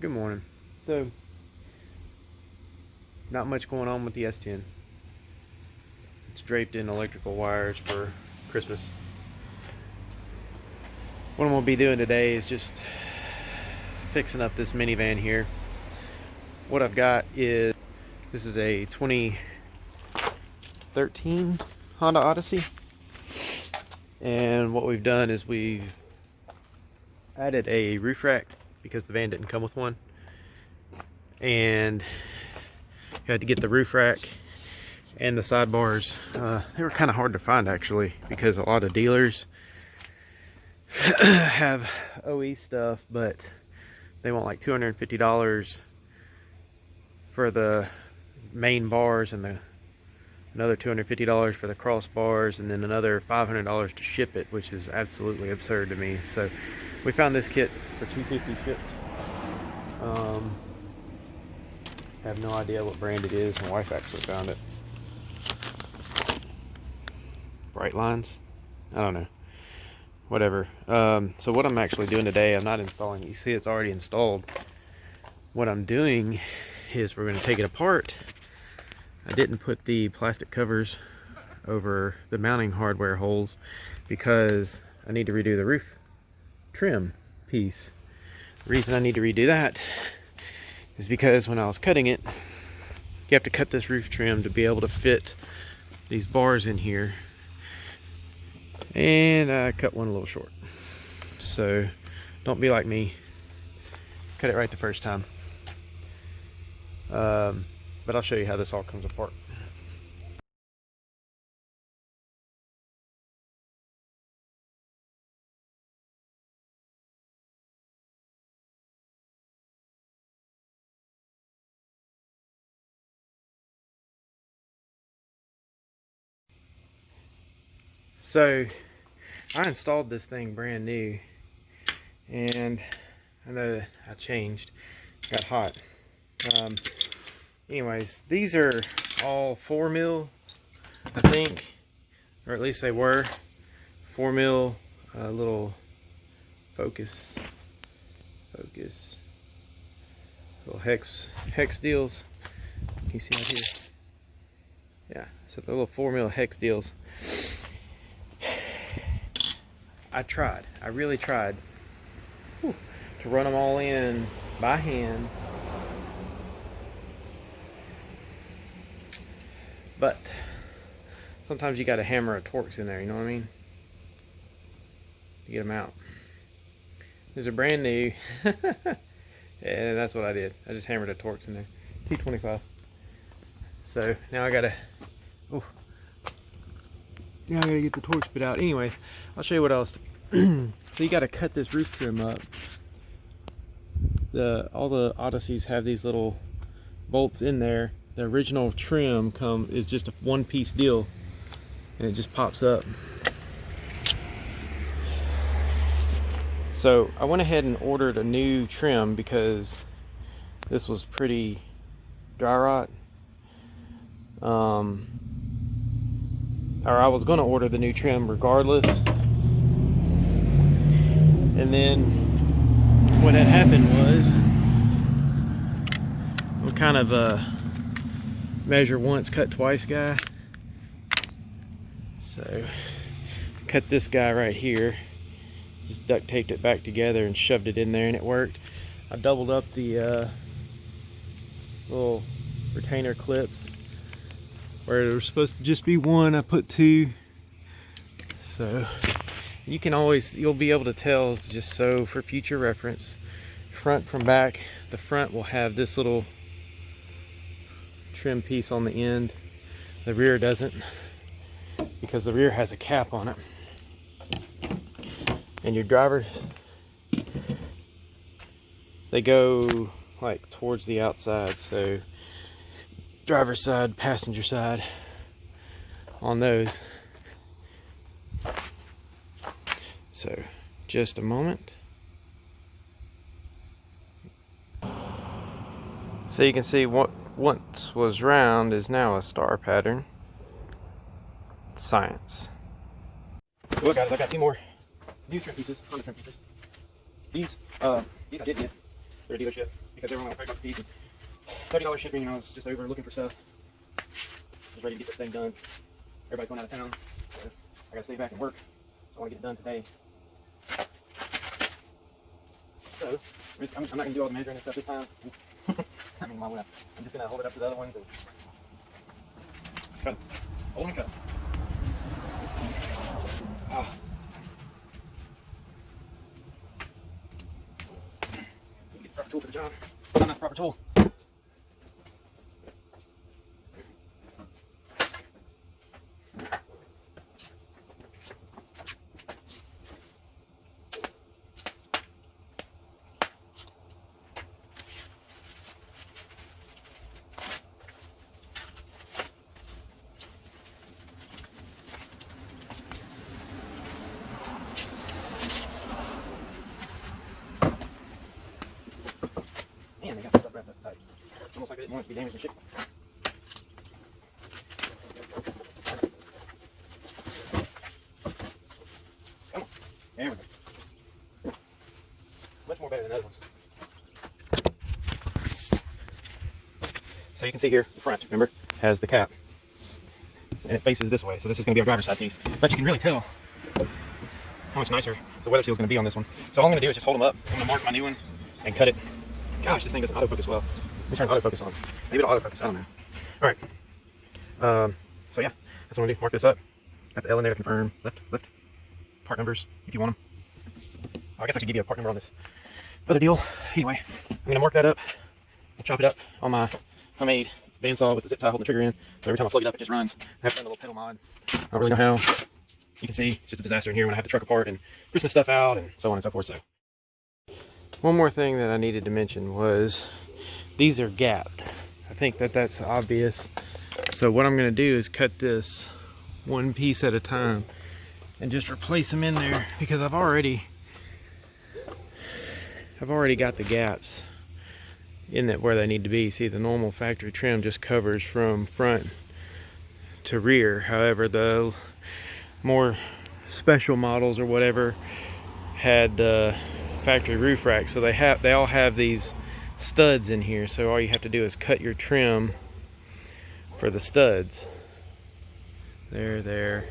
Good morning. So, not much going on with the S10. It's draped in electrical wires for Christmas. What I'm going to be doing today is just fixing up this minivan here. What I've got is, this is a 2013 Honda Odyssey. And what we've done is we've added a roof rack because the van didn't come with one. And you had to get the roof rack and the sidebars. They were kind of hard to find actually, because a lot of dealers have OE stuff, but they want like $250 for the main bars and another $250 for the crossbars, and then another $500 to ship it, which is absolutely absurd to me. So we found this kit for $250 shipped. Have no idea what brand it is. My wife actually found it. Bright Lines? I don't know. Whatever. So what I'm actually doing today, I'm not installing it. You see it's already installed. What I'm doing is we're going to take it apart. I didn't put the plastic covers over the mounting hardware holes because I need to redo the roof trim piece. The reason I need to redo that is because when I was cutting it, you have to cut this roof trim to be able to fit these bars in here, and I cut one a little short. So don't be like me, cut it right the first time. But I'll show you how this all comes apart. So I installed this thing brand new, and I know that I changed, got hot. Anyways, these are all 4mm, I think, or at least they were 4mm little focus little hex deals. Can you see right here? Yeah, so the little 4mm hex deals. I really tried to run them all in by hand, but sometimes you got to hammer a Torx in there, you know what I mean, to get them out. These are brand new, and that's what I did. I just hammered a Torx in there, T25. So now I gotta get the Torx bit out. Anyways, I'll show you what else. So you got to cut this roof trim up. All the Odysseys have these little bolts in there. The original trim is just a one-piece deal, and it just pops up. So I went ahead and ordered a new trim because this was pretty dry rot. Or I was going to order the new trim regardless. And then what had happened was, I'm kind of a measure once, cut twice guy. So cut this guy right here, just duct taped it back together and shoved it in there, and it worked. I doubled up the little retainer clips. Where there was supposed to just be one, I put two. So you can you'll be able to tell, just so for future reference, front from back. The front will have this little trim piece on the end. The rear doesn't, because the rear has a cap on it. And your drivers, they go like towards the outside, so driver's side, passenger side on those. So just a moment. So you can see what once was round is now a star pattern. Science. So look guys, I got 2 more new trim pieces, Honda trim pieces. These I did get. They're a dealership. because they were only like $5 a piece. $30 shipping, and I was just over looking for stuff. I was ready to get this thing done. Everybody's going out of town, so I gotta stay back and work. So I want to get it done today. So I'm not gonna do all the measuring and stuff this time. I mean, I'm just gonna hold it up to the other ones and cut. Hold and cut. Ah. Get the proper tool for the job. Not the proper tool. Man, they got this stuff wrapped up tight. It's almost like I didn't want it to be damaged and shit. Come on. There we go. Much more better than other ones. So you can see here, the front, remember, has the cap. And it faces this way, so this is going to be our driver's side piece. But you can really tell how much nicer the weather seal is going to be on this one. So all I'm going to do is just hold them up. I'm going to mark my new one and cut it. Gosh, this thing doesn't autofocus well. Let me turn autofocus on. Maybe it'll autofocus, I don't know. Alright. So yeah, that's what I'm going to do. Mark this up. Got the L in there to confirm. Left. Part numbers, if you want them. Oh, I guess I could give you a part number on this other deal. Anyway, I'm going to mark that up. I'll chop it up on my homemade bandsaw with the zip tie holding the trigger in. So every time I plug it up, it just runs. I have done a little pedal mod. I don't really know how. You can see it's just a disaster in here when I have the truck apart and Christmas stuff out and so on and so forth. So one more thing that I needed to mention was these are gapped. I think that's obvious. So what I'm going to do is cut this one piece at a time and just replace them in there, because I've already got the gaps in that where they need to be. See, the normal factory trim just covers from front to rear. However, the more special models or whatever had factory roof racks, so they all have these studs in here. So all you have to do is cut your trim for the studs. There,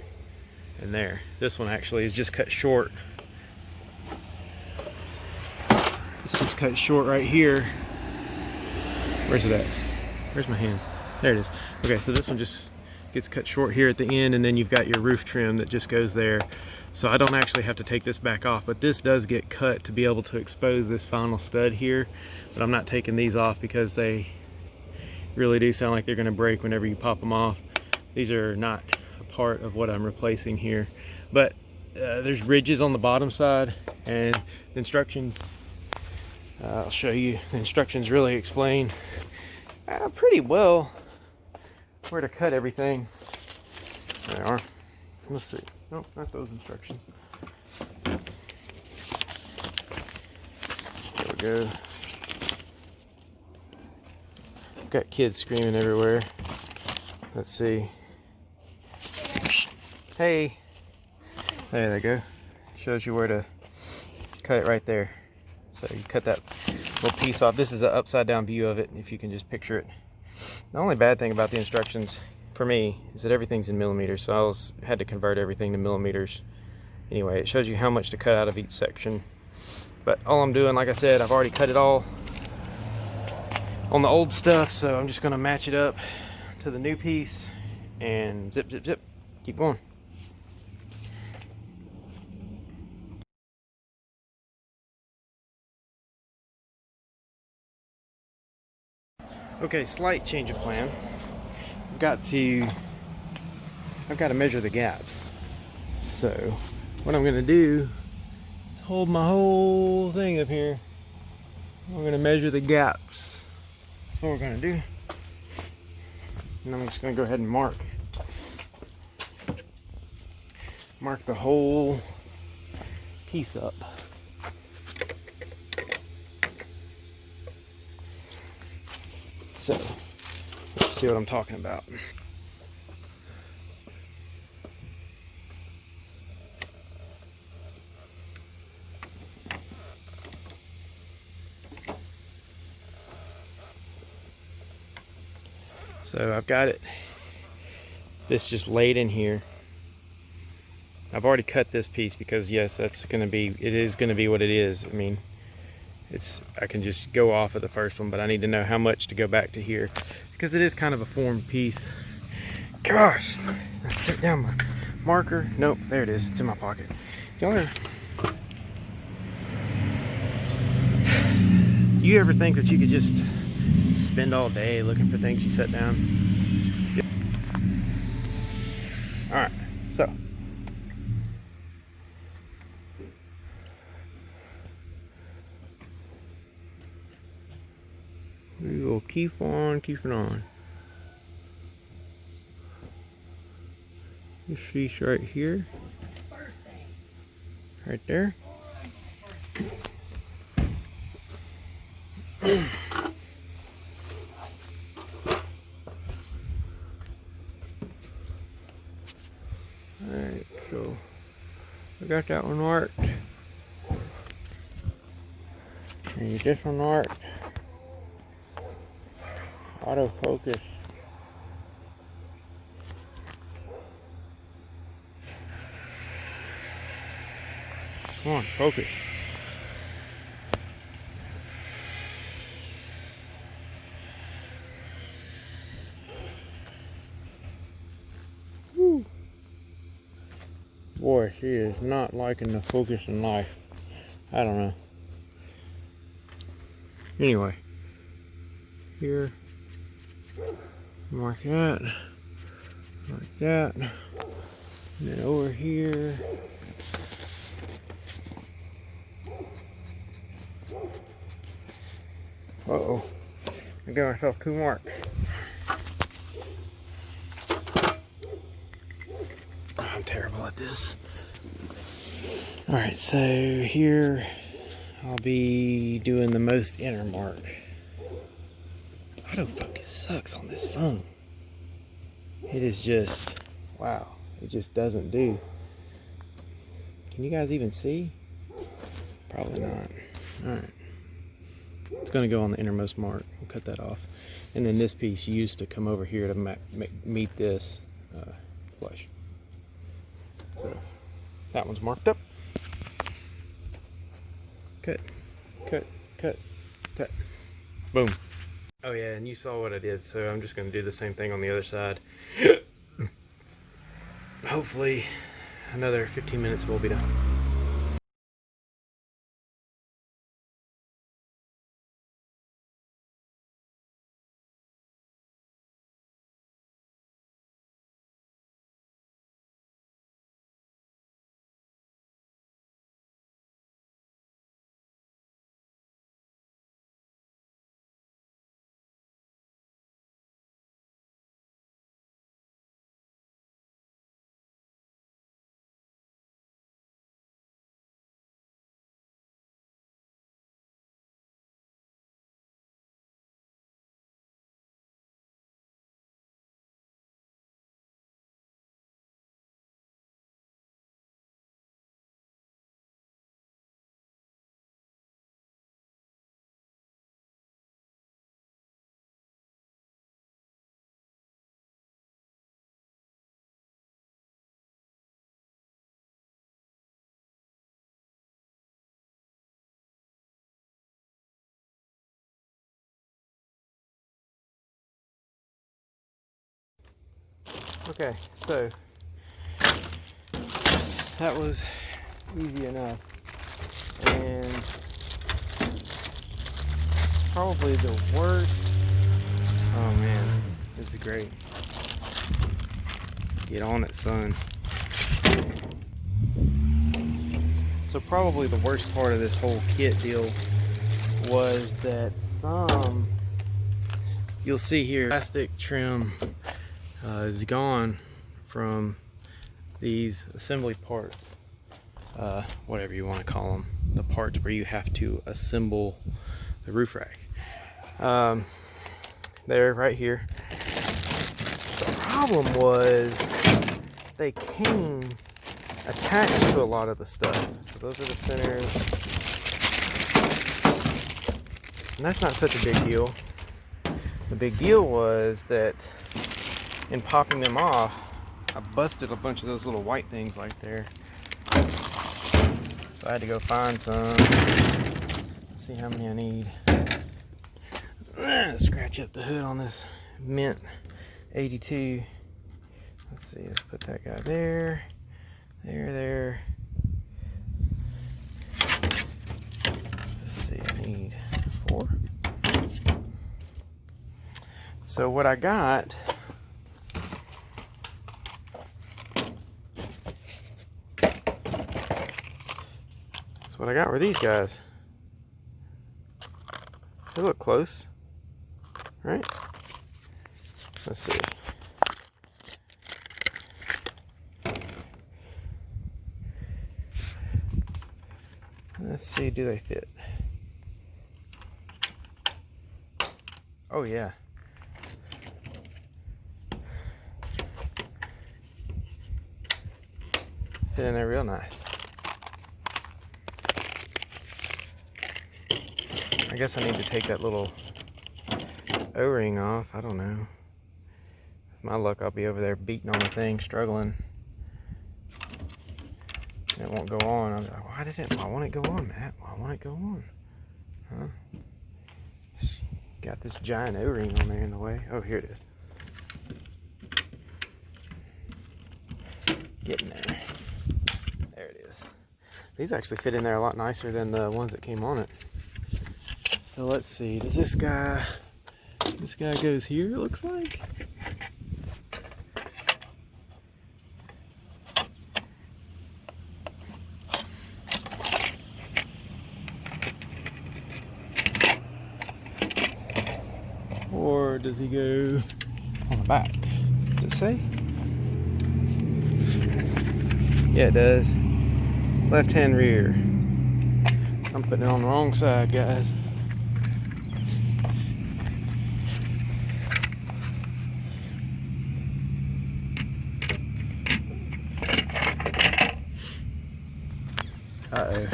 and there. This one actually is just cut short. It's just cut short right here. Where's it at? Where's my hand? There it is. Okay, so this one just gets cut short here at the end, and then you've got your roof trim that just goes there. So I don't actually have to take this back off, but this does get cut to be able to expose this final stud here. But I'm not taking these off because they really do sound like they're going to break whenever you pop them off. These are not a part of what I'm replacing here. But there's ridges on the bottom side, and the instructions, I'll show you. The instructions really explain pretty well where to cut everything. There they are. Let's see. Nope, not those instructions. There we go. Got kids screaming everywhere. Let's see. Hey. There they go. Shows you where to cut it right there. So you cut that little piece off. This is an upside down view of it, if you can just picture it. The only bad thing about the instructions for me is that everything's in millimeters, so I had to convert everything to millimeters. Anyway, it shows you how much to cut out of each section. But all I'm doing, like I said, I've already cut it all on the old stuff, so I'm just going to match it up to the new piece and zip, zip, zip. Keep going. Okay, slight change of plan. I've got to measure the gaps. So what I'm going to do is hold my whole thing up here. I'm going to measure the gaps. That's what we're going to do. And I'm just going to go ahead and mark the whole piece up. So, let's see what I'm talking about. So I've got this just laid in here. I've already cut this piece because yes, it is gonna be what it is. I mean, I can just go off of the first one, but I need to know how much to go back to here because it is kind of a formed piece. Gosh, I set down my marker. Nope, there it is. It's in my pocket. Do you ever think that you could just spend all day looking for things you set down? All right, so we will keep on keeping on. This piece right here, right there. Alright, so I got that one marked. And this one marked. Autofocus. Come on, focus. Woo. Boy, she is not liking the focus in life. I don't know. Anyway, here, mark that, like that, and then over here. Uh-oh, I got myself 2 marks. I'm terrible at this. Alright, so here I'll be doing the most inner mark. Autofocus sucks on this phone. It is just, wow, it just doesn't do. Can you guys even see? Probably not. Alright. It's going to go on the innermost mark. We'll cut that off. And then this piece used to come over here to meet this flush. So that one's marked up. Cut, cut, cut, cut. Boom. Oh yeah, and you saw what I did, so I'm just going to do the same thing on the other side. Hopefully another 15 minutes we'll be done. Okay, so that was easy enough, and probably the worst. Oh man, this is great. Get on it, son. So probably the worst part of this whole kit deal was that you'll see here, plastic trim is gone from these assembly parts, whatever you want to call them, the parts where you have to assemble the roof rack. They're right here. The problem was they came attached to a lot of the stuff. So those are the centers. And that's not such a big deal. The big deal was that in popping them off, I busted a bunch of those little white things right there. So I had to go find some. Let's see how many I need. Scratch up the hood on this mint 82. Let's see, let's put that guy there. There. Let's see, I need 4. So what I got, what I got were these guys. They look close, right? Let's see. Let's see, do they fit? Oh yeah. Fit in there real nice. I guess I need to take that little O-ring off. I don't know. With my luck, I'll be over there beating on the thing, struggling. It won't go on. I'm like, why won't it go on, Matt? Why won't it go on? Huh? Got this giant O-ring on there in the way. Oh, here it is. Getting there. There it is. These actually fit in there a lot nicer than the ones that came on it. So let's see, does this guy goes here, it looks like? Or does he go on the back? Does it say? Yeah, it does. Left hand rear. I'm putting it on the wrong side, guys. Uh-oh,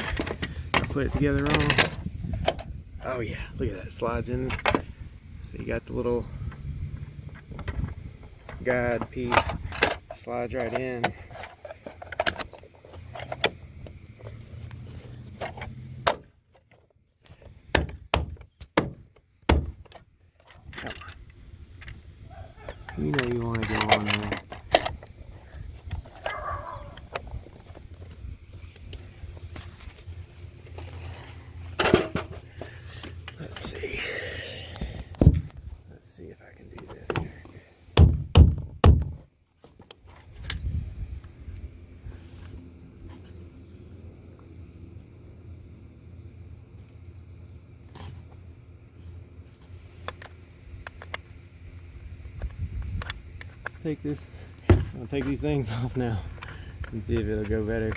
I put it together wrong. Oh yeah, look at that, it slides in. So you got the little guide piece, slides right in. Come on. You know you want to go on there. Let's see if I can do this here. I'll take these things off now and see if it'll go better.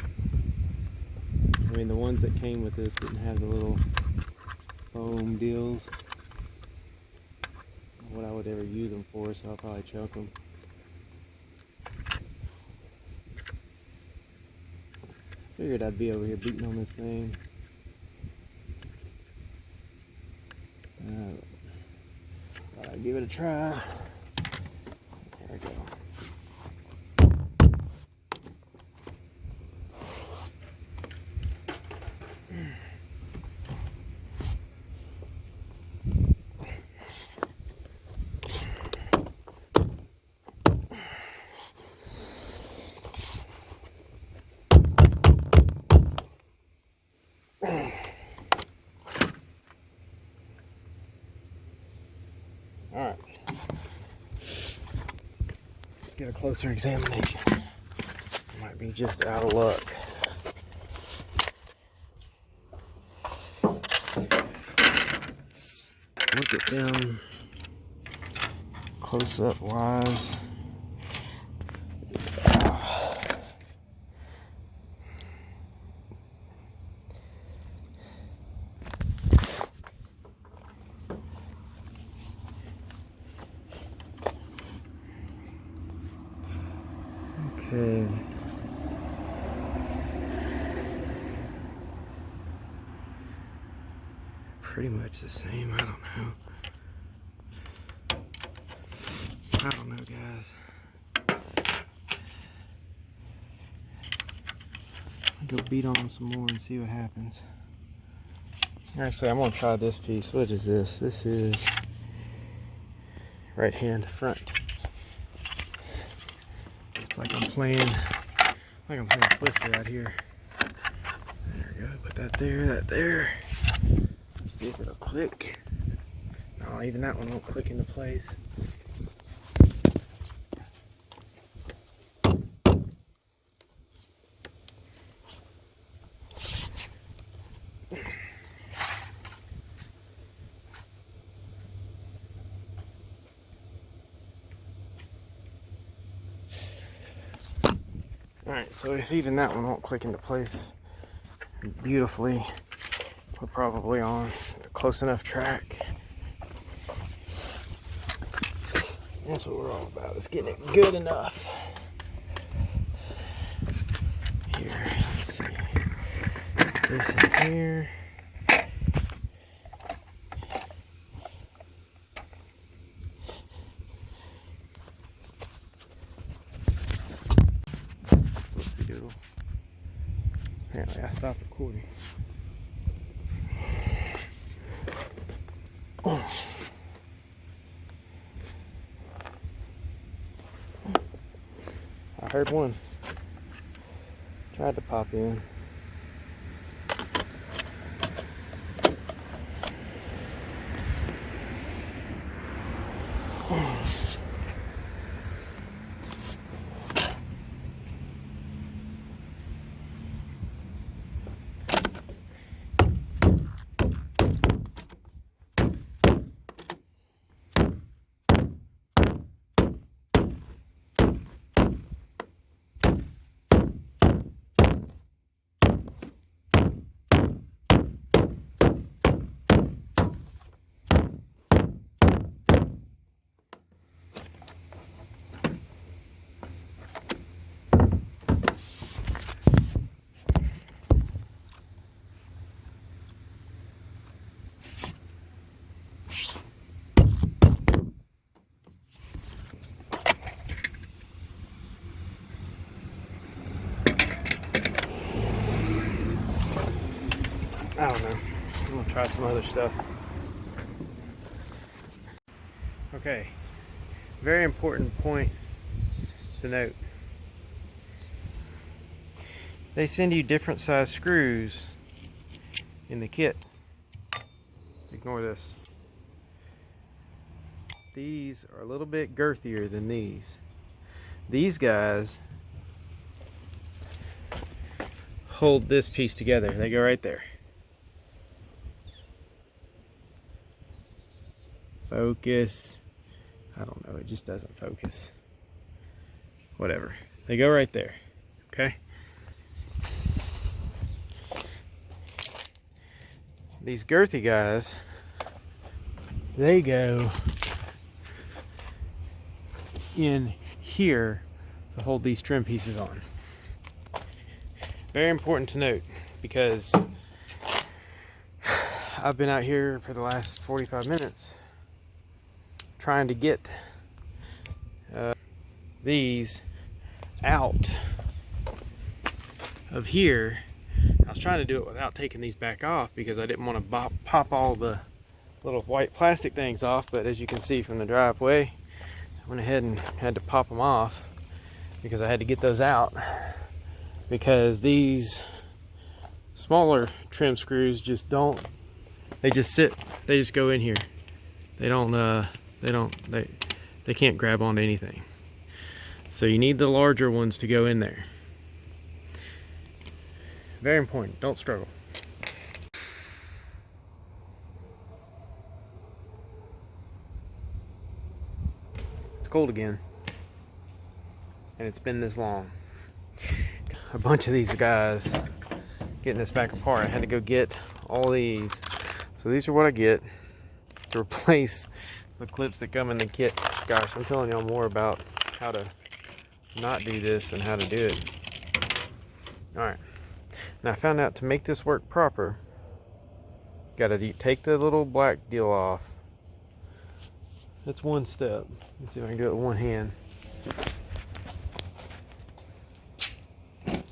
I mean, the ones that came with this didn't have the little foam deals. What I would ever use them for, so I'll probably choke them. Figured I'd be over here beating on this thing. Thought I'd give it a try. There we go. Alright, let's get a closer examination. Might be just out of luck. Look at them close up wise. Okay. Pretty much the same, I don't know. I don't know, guys. I'll go beat on them some more and see what happens. Actually, I'm gonna try this piece. What is this? This is right hand front. It's like I'm playing Twister right here. There we go. Put that there. Let's see if it'll click. Oh, even that one won't click into place. Alright, so if even that one won't click into place beautifully, we're probably on a close enough track. That's what we're all about, is getting it good enough. Here, let's see. This in here. Apparently I stopped recording. I heard one. Tried to pop in. I don't know. I'm gonna try some other stuff. Okay, very important point to note. They send you different size screws in the kit. Ignore this. These are a little bit girthier than these. These guys hold this piece together. They go right there. Focus. I don't know, it just doesn't focus. Whatever. They go right there. Okay? These girthy guys, they go in here to hold these trim pieces on. Very important to note, because I've been out here for the last 45 minutes trying to get these out of here. I was trying to do it without taking these back off because I didn't want to pop all the little white plastic things off, but as you can see from the driveway, I went ahead and had to pop them off because I had to get those out, because these smaller trim screws just don't, they just sit, they just go in here. They can't grab onto anything. So you need the larger ones to go in there. Very important, don't struggle. It's cold again, and it's been this long. A bunch of these guys getting this back apart. I had to go get all these. So these are what I get to replace the clips that come in the kit. Gosh, I'm telling y'all more about how to not do this than how to do it. Alright, now I found out to make this work proper, gotta take the little black deal off, That's one step. Let's see if I can do it with one hand. And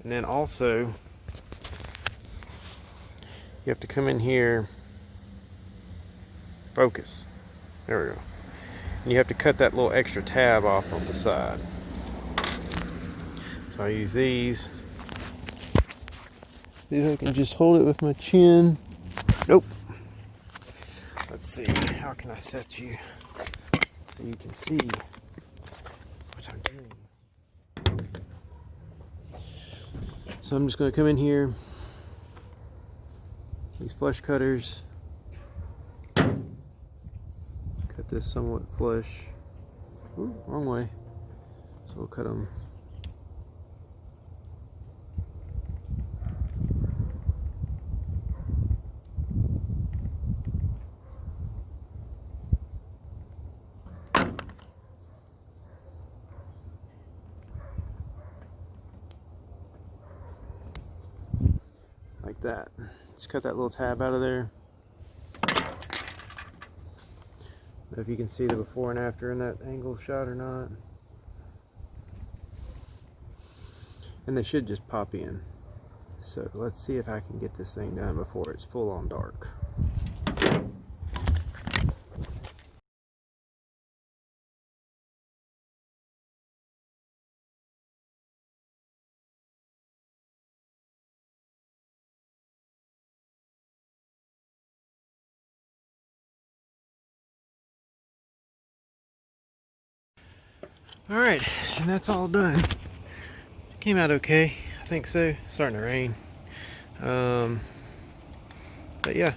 then also, you have to come in here, focus. There we go. And you have to cut that little extra tab off on the side. So I use these. See if I can just hold it with my chin. Nope. Let's see, how can I set you so you can see what I'm doing? So I'm just going to come in here, these flush cutters, cut this somewhat flush. Ooh, wrong way. So we'll cut them. Like that. Just cut that little tab out of there. I don't know if you can see the before and after in that angle shot or not. And they should just pop in. So let's see if I can get this thing done before it's full on dark. Alright, and that's all done. Came out okay, I think so. It's starting to rain. But yeah,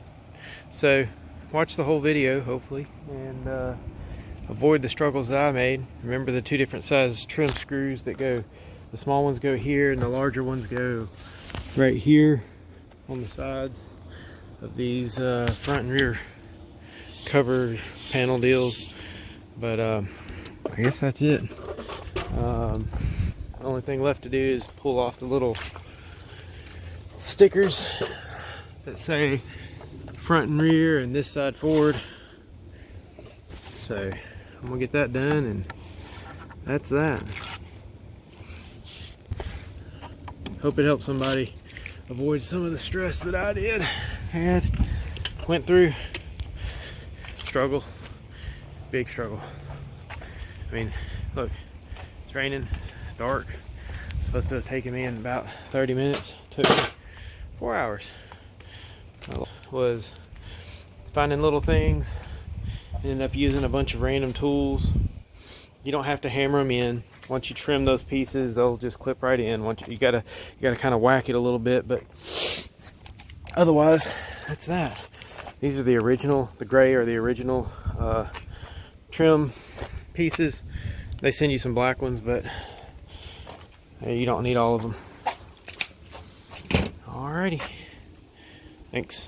so watch the whole video, hopefully, and avoid the struggles that I made. Remember the two different size trim screws that go, the small ones go here and the larger ones go right here on the sides of these front and rear cover panel deals. But I guess that's it. The only thing left to do is pull off the little stickers that say front and rear and this side forward. So I'm gonna get that done, and that's that. Hope it helped somebody avoid some of the stress that I went through. Struggle, big struggle. I mean, look, it's raining, it's dark. It's supposed to have taken me in about 30 minutes. It took me 4 hours. Was finding little things, ended up using a bunch of random tools. You don't have to hammer them in. Once you trim those pieces, they'll just clip right in. You gotta kind of whack it a little bit, but otherwise, that's that. These are the original, the gray are the original trim pieces. They send you some black ones, but you don't need all of them. Alrighty, thanks.